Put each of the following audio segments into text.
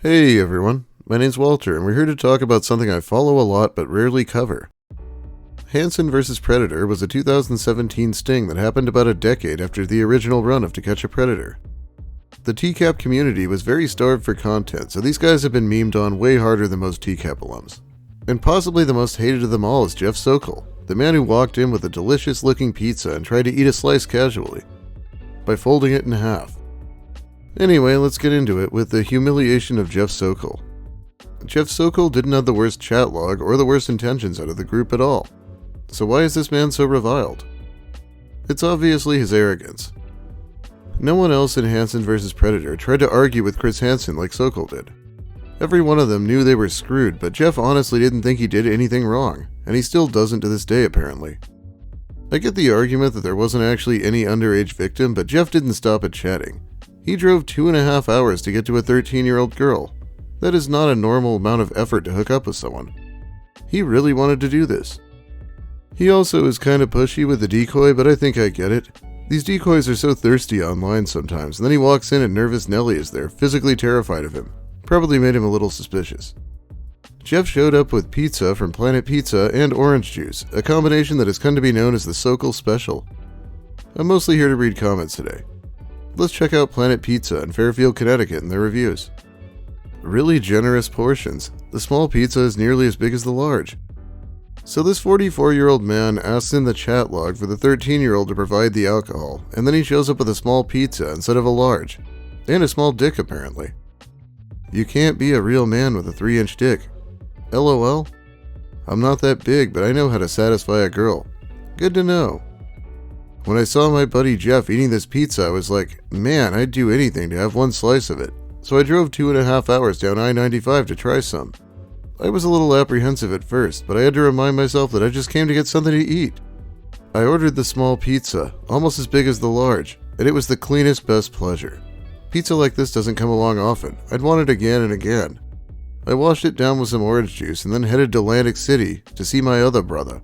Hey everyone, my name's Walter and we're here to talk about something I follow a lot but rarely cover. Hansen vs. Predator was a 2017 sting that happened about a decade after the original run of To Catch a Predator. The TCAP community was very starved for content, so these guys have been memed on way harder than most TCAP alums. And possibly the most hated of them all is Jeff Sokol, the man who walked in with a delicious looking pizza and tried to eat a slice casually, by folding it in half. Anyway, let's get into it with the humiliation of Jeff Sokol. Jeff Sokol didn't have the worst chat log or the worst intentions out of the group at all. So why is this man so reviled? It's obviously his arrogance. No one else in Hansen vs. Predator tried to argue with Chris Hansen like Sokol did. Every one of them knew they were screwed, but Jeff honestly didn't think he did anything wrong, and he still doesn't to this day apparently. I get the argument that there wasn't actually any underage victim, but Jeff didn't stop at chatting. He drove 2.5 hours to get to a 13-year-old girl. That is not a normal amount of effort to hook up with someone. He really wanted to do this. He also is kind of pushy with the decoy, but I think I get it. These decoys are so thirsty online sometimes, and then he walks in and nervous Nelly is there, physically terrified of him. Probably made him a little suspicious. Jeff showed up with pizza from Planet Pizza and orange juice, a combination that has come to be known as the Sokol Special. I'm mostly here to read comments today. Let's check out Planet Pizza in Fairfield, Connecticut and their reviews. Really generous portions. The small pizza is nearly as big as the large. So this 44-year-old man asks in the chat log for the 13-year-old to provide the alcohol, and then he shows up with a small pizza instead of a large. And a small dick apparently. You can't be a real man with a 3-inch dick. LOL? I'm not that big, but I know how to satisfy a girl. Good to know. When I saw my buddy Jeff eating this pizza, I was like, man, I'd do anything to have one slice of it. So I drove 2.5 hours down I-95 to try some. I was a little apprehensive at first, but I had to remind myself that I just came to get something to eat. I ordered the small pizza, almost as big as the large, and it was the cleanest, best pleasure. Pizza like this doesn't come along often. I'd want it again and again. I washed it down with some orange juice and then headed to Atlantic City to see my other brother.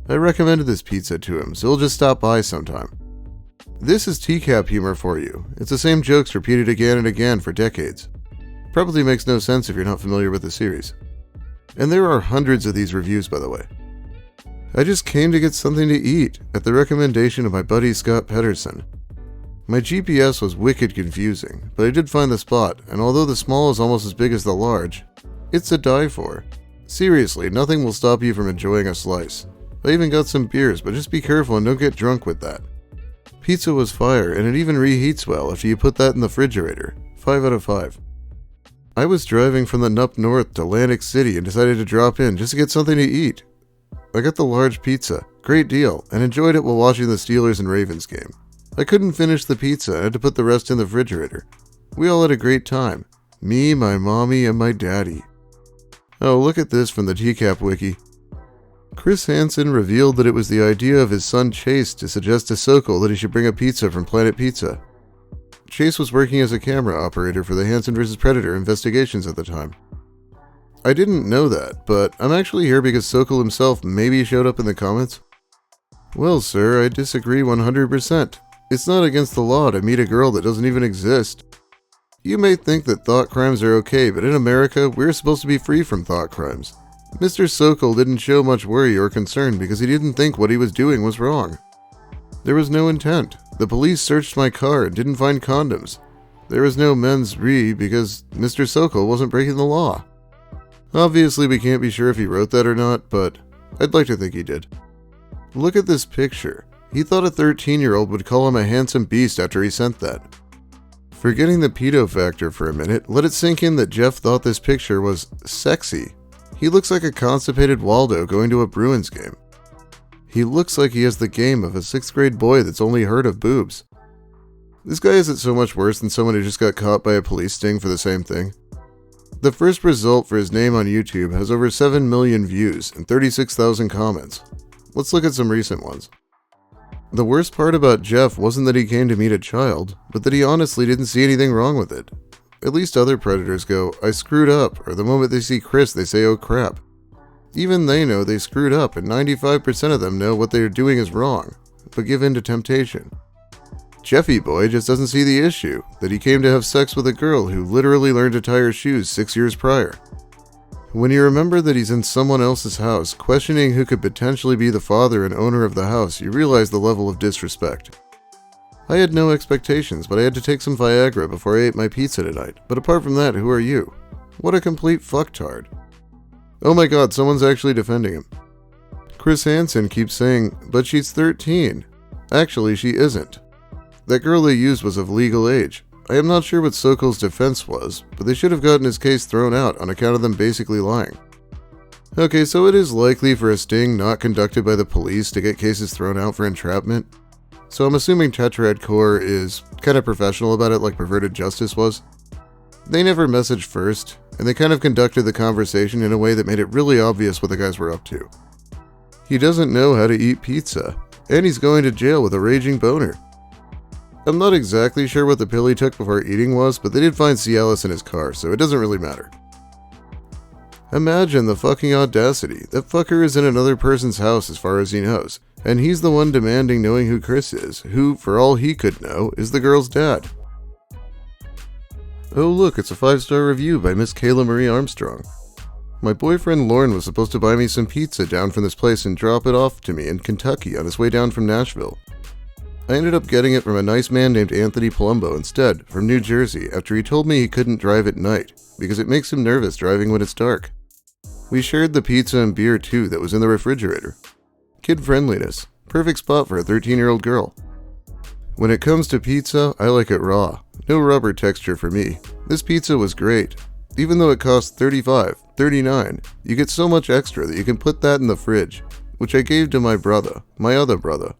I recommended this pizza to him, so he'll just stop by sometime. This is TCAP humor for you. It's the same jokes repeated again and again for decades. Probably makes no sense if you're not familiar with the series. And there are hundreds of these reviews, by the way. I just came to get something to eat, at the recommendation of my buddy Scott Pedersen. My GPS was wicked confusing, but I did find the spot, and although the small is almost as big as the large, it's a die for. Seriously, nothing will stop you from enjoying a slice. I even got some beers, but just be careful and don't get drunk with that. Pizza was fire, and it even reheats well after you put that in the refrigerator. 5 out of 5. I was driving from the Nup North to Atlantic City and decided to drop in just to get something to eat. I got the large pizza, great deal, and enjoyed it while watching the Steelers and Ravens game. I couldn't finish the pizza and had to put the rest in the refrigerator. We all had a great time. Me, my mommy, and my daddy. Oh, look at this from the TCAP wiki. Chris Hansen revealed that it was the idea of his son Chase to suggest to Sokol that he should bring a pizza from Planet Pizza. Chase was working as a camera operator for the Hansen vs. Predator investigations at the time. I didn't know that, but I'm actually here because Sokol himself maybe showed up in the comments. Well, sir, I disagree 100%. It's not against the law to meet a girl that doesn't even exist. You may think that thought crimes are okay, but in America, we're supposed to be free from thought crimes. Mr. Sokol didn't show much worry or concern because he didn't think what he was doing was wrong. There was no intent. The police searched my car and didn't find condoms. There was no mens rea because Mr. Sokol wasn't breaking the law. Obviously, we can't be sure if he wrote that or not, but I'd like to think he did. Look at this picture. He thought a 13-year-old would call him a handsome beast after he sent that. Forgetting the pedo factor for a minute, let it sink in that Jeff thought this picture was sexy. He looks like a constipated Waldo going to a Bruins game. He looks like he has the game of a 6th grade boy that's only heard of boobs. This guy isn't so much worse than someone who just got caught by a police sting for the same thing. The first result for his name on YouTube has over 7 million views and 36,000 comments. Let's look at some recent ones. The worst part about Jeff wasn't that he came to meet a child, but that he honestly didn't see anything wrong with it. At least other predators go, I screwed up, or the moment they see Chris they say, oh crap. Even they know they screwed up, and 95% of them know what they are doing is wrong, but give in to temptation. Jeffy boy just doesn't see the issue, that he came to have sex with a girl who literally learned to tie her shoes 6 years prior. When you remember that he's in someone else's house, questioning who could potentially be the father and owner of the house, you realize the level of disrespect. I had no expectations, but I had to take some Viagra before I ate my pizza tonight. But apart from that, who are you? What a complete fucktard. Oh my god, someone's actually defending him. Chris Hansen keeps saying, but she's 13. Actually, she isn't. That girl they used was of legal age. I am not sure what Sokol's defense was, but they should have gotten his case thrown out on account of them basically lying. Okay, so it is likely for a sting not conducted by the police to get cases thrown out for entrapment. So I'm assuming Tetrad Corps is kind of professional about it like Perverted Justice was. They never messaged first, and they kind of conducted the conversation in a way that made it really obvious what the guys were up to. He doesn't know how to eat pizza, and he's going to jail with a raging boner. I'm not exactly sure what the pill he took before eating was, but they did find Cialis in his car, so it doesn't really matter. Imagine the fucking audacity. That fucker is in another person's house as far as he knows, and he's the one demanding knowing who Chris is, who, for all he could know, is the girl's dad. Oh look, it's a 5-star review by Miss Kayla Marie Armstrong. My boyfriend Lauren was supposed to buy me some pizza down from this place and drop it off to me in Kentucky on his way down from Nashville. I ended up getting it from a nice man named Anthony Palumbo instead, from New Jersey, after he told me he couldn't drive at night, because it makes him nervous driving when it's dark. We shared the pizza and beer too that was in the refrigerator. Kid friendliness. Perfect spot for a 13-year-old girl. When it comes to pizza, I like it raw. No rubber texture for me. This pizza was great. Even though it cost $35, $39, you get so much extra that you can put that in the fridge, which I gave to my brother, my other brother.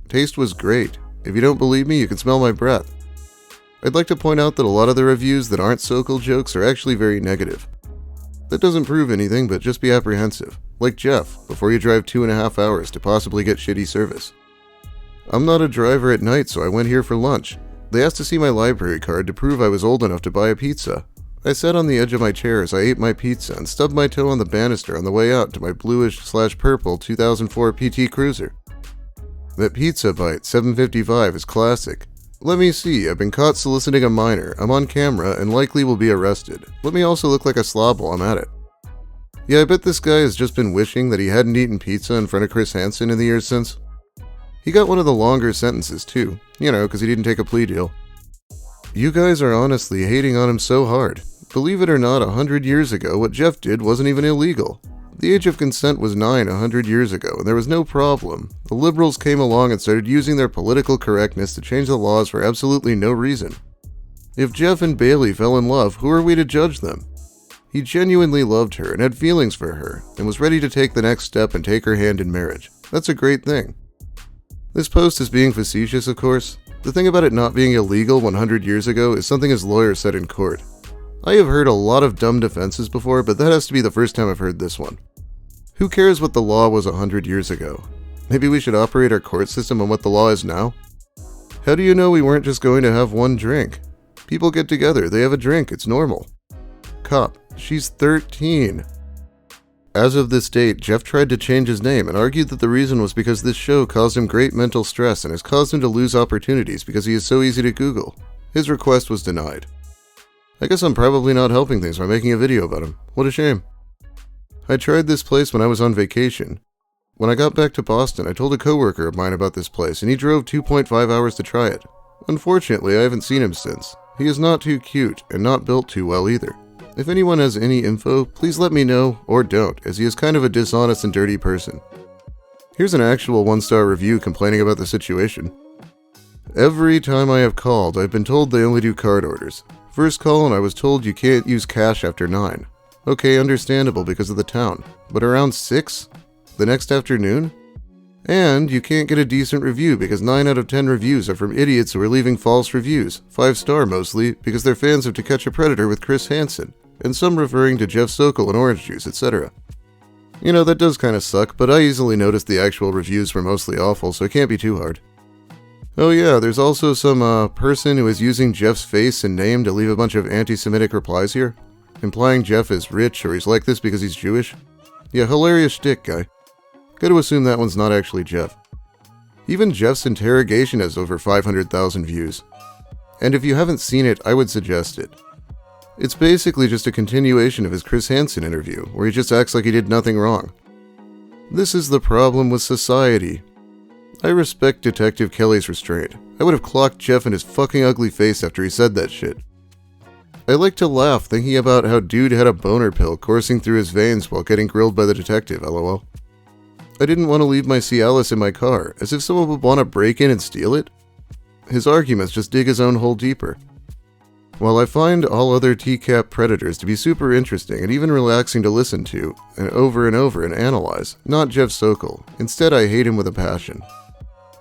Taste was great. If you don't believe me, you can smell my breath. I'd like to point out that a lot of the reviews that aren't Sokol jokes are actually very negative. That doesn't prove anything, but just be apprehensive. Like Jeff, before you drive 2.5 hours to possibly get shitty service. I'm not a driver at night, so I went here for lunch. They asked to see my library card to prove I was old enough to buy a pizza. I sat on the edge of my chair as I ate my pizza and stubbed my toe on the banister on the way out to my bluish/purple 2004 PT Cruiser. That pizza bite, $7.55, is classic. Let me see, I've been caught soliciting a minor, I'm on camera, and likely will be arrested. Let me also look like a slob while I'm at it. Yeah, I bet this guy has just been wishing that he hadn't eaten pizza in front of Chris Hansen in the years since. He got one of the longer sentences too, because he didn't take a plea deal. You guys are honestly hating on him so hard. Believe it or not, 100 years ago, what Jeff did wasn't even illegal. The age of consent was 9 100 years ago, and there was no problem. The liberals came along and started using their political correctness to change the laws for absolutely no reason. If Jeff and Bailey fell in love, who are we to judge them? He genuinely loved her and had feelings for her, and was ready to take the next step and take her hand in marriage. That's a great thing. This post is being facetious, of course. The thing about it not being illegal 100 years ago is something his lawyer said in court. I have heard a lot of dumb defenses before, but that has to be the first time I've heard this one. Who cares what the law was 100 years ago? Maybe we should operate our court system on what the law is now? How do you know we weren't just going to have one drink? People get together, they have a drink, it's normal. Cop, she's 13. As of this date, Jeff tried to change his name and argued that the reason was because this show caused him great mental stress and has caused him to lose opportunities because he is so easy to Google. His request was denied. I guess I'm probably not helping things by making a video about him. What a shame. I tried this place when I was on vacation. When I got back to Boston, I told a coworker of mine about this place, and he drove 2.5 hours to try it. Unfortunately, I haven't seen him since. He is not too cute, and not built too well either. If anyone has any info, please let me know, or don't, as he is kind of a dishonest and dirty person. Here's an actual 1-star review complaining about the situation. Every time I have called, I've been told they only do card orders. First call and I was told you can't use cash after 9. Okay, understandable because of the town. But around 6? The next afternoon? And you can't get a decent review because 9 out of 10 reviews are from idiots who are leaving false reviews, 5-star mostly, because they're fans of To Catch a Predator with Chris Hansen, and some referring to Jeff Sokol and orange juice, etc. That does kind of suck, but I easily noticed the actual reviews were mostly awful, so it can't be too hard. Oh yeah, there's also some person who is using Jeff's face and name to leave a bunch of anti-Semitic replies here, implying Jeff is rich or he's like this because he's Jewish. Yeah, hilarious shtick, guy. Gotta assume that one's not actually Jeff. Even Jeff's interrogation has over 500,000 views. And if you haven't seen it, I would suggest it. It's basically just a continuation of his Chris Hansen interview, where he just acts like he did nothing wrong. This is the problem with society. I respect Detective Kelly's restraint. I would have clocked Jeff in his fucking ugly face after he said that shit. I like to laugh thinking about how dude had a boner pill coursing through his veins while getting grilled by the detective, lol. I didn't want to leave my Cialis in my car, as if someone would want to break in and steal it. His arguments just dig his own hole deeper. While I find all other TCAP predators to be super interesting and even relaxing to listen to, and over and analyze, not Jeff Sokol. Instead, I hate him with a passion.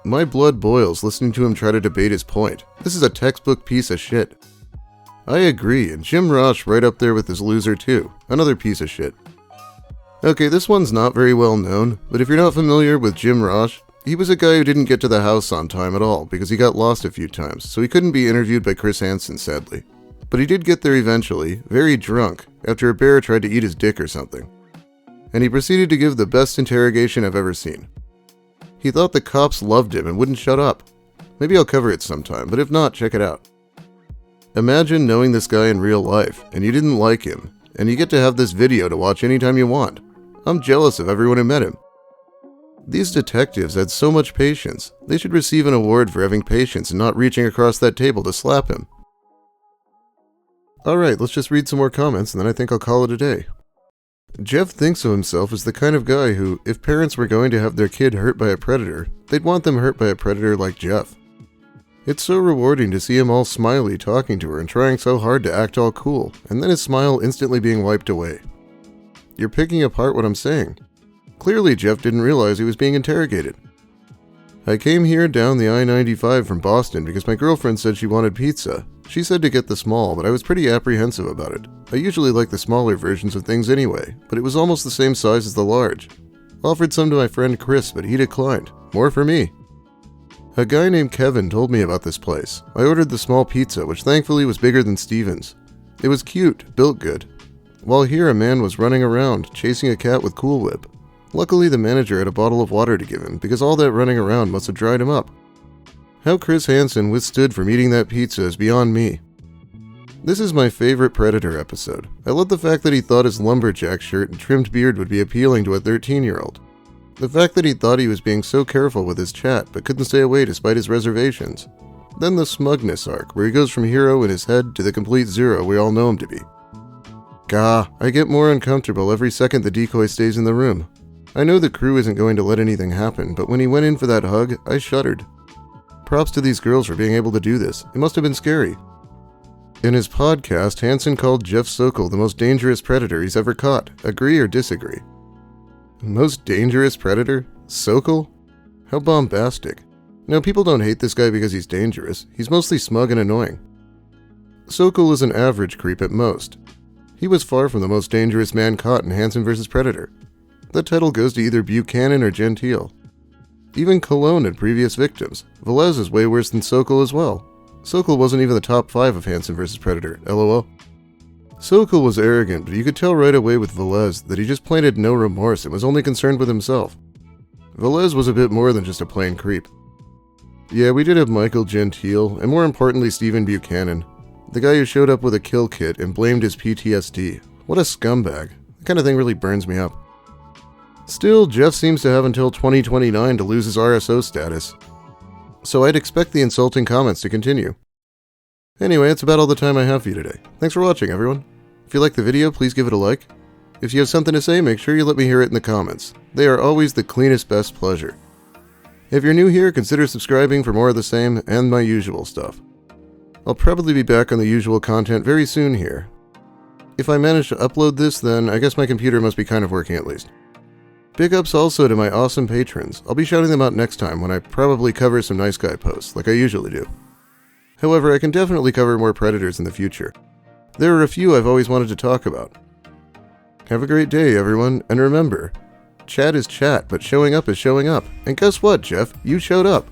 My blood boils listening to him try to debate his point. This is a textbook piece of shit. I agree, and Jim Rosh right up there with this loser too. Another piece of shit. Okay, this one's not very well known, but if you're not familiar with Jim Rosh, he was a guy who didn't get to the house on time at all because he got lost a few times, so he couldn't be interviewed by Chris Hansen, sadly. But he did get there eventually, very drunk, after a bear tried to eat his dick or something. And he proceeded to give the best interrogation I've ever seen. He thought the cops loved him and wouldn't shut up. Maybe I'll cover it sometime, but if not, check it out. Imagine knowing this guy in real life, and you didn't like him, and you get to have this video to watch anytime you want. I'm jealous of everyone who met him. These detectives had so much patience. They should receive an award for having patience and not reaching across that table to slap him. Alright, let's just read some more comments and then I think I'll call it a day. Jeff thinks of himself as the kind of guy who, if parents were going to have their kid hurt by a predator, they'd want them hurt by a predator like Jeff. It's so rewarding to see him all smiley talking to her and trying so hard to act all cool, and then his smile instantly being wiped away. You're picking apart what I'm saying. Clearly Jeff didn't realize he was being interrogated. I came here down the I-95 from Boston because my girlfriend said she wanted pizza. She said to get the small, but I was pretty apprehensive about it. I usually like the smaller versions of things anyway, but it was almost the same size as the large. Offered some to my friend Chris, but he declined. More for me. A guy named Kevin told me about this place. I ordered the small pizza, which thankfully was bigger than Steven's. It was cute, built good. While here, a man was running around, chasing a cat with Cool Whip. Luckily, the manager had a bottle of water to give him, because all that running around must have dried him up. How Chris Hansen withstood from eating that pizza is beyond me. This is my favorite Predator episode. I love the fact that he thought his lumberjack shirt and trimmed beard would be appealing to a 13-year-old. The fact that he thought he was being so careful with his chat, but couldn't stay away despite his reservations. Then the smugness arc, where he goes from hero in his head to the complete zero we all know him to be. Gah, I get more uncomfortable every second the decoy stays in the room. I know the crew isn't going to let anything happen, but when he went in for that hug, I shuddered. Props to these girls for being able to do this. It must have been scary. In his podcast, Hansen called Jeff Sokol the most dangerous predator he's ever caught. Agree or disagree? Most dangerous predator? Sokol? How bombastic. No, people don't hate this guy because he's dangerous. He's mostly smug and annoying. Sokol is an average creep at most. He was far from the most dangerous man caught in Hansen vs. Predator. That title goes to either Buchanan or Gentile. Even Cologne had previous victims. Velez is way worse than Sokol as well. Sokol wasn't even the top 5 of Hansen vs. Predator, lol. Sokol was arrogant, but you could tell right away with Velez that he just plain had no remorse and was only concerned with himself. Velez was a bit more than just a plain creep. Yeah, we did have Michael Gentile, and more importantly Stephen Buchanan. The guy who showed up with a kill kit and blamed his PTSD. What a scumbag. That kind of thing really burns me up. Still, Jeff seems to have until 2029 to lose his RSO status. So I'd expect the insulting comments to continue. Anyway, that's about all the time I have for you today. Thanks for watching, everyone. If you liked the video, please give it a like. If you have something to say, make sure you let me hear it in the comments. They are always the cleanest, best pleasure. If you're new here, consider subscribing for more of the same and my usual stuff. I'll probably be back on the usual content very soon here. If I manage to upload this, then I guess my computer must be kind of working at least. Big ups also to my awesome patrons. I'll be shouting them out next time when I probably cover some nice guy posts, like I usually do. However, I can definitely cover more Predators in the future. There are a few I've always wanted to talk about. Have a great day, everyone, and remember, chat is chat, but showing up is showing up. And guess what, Jeff? You showed up.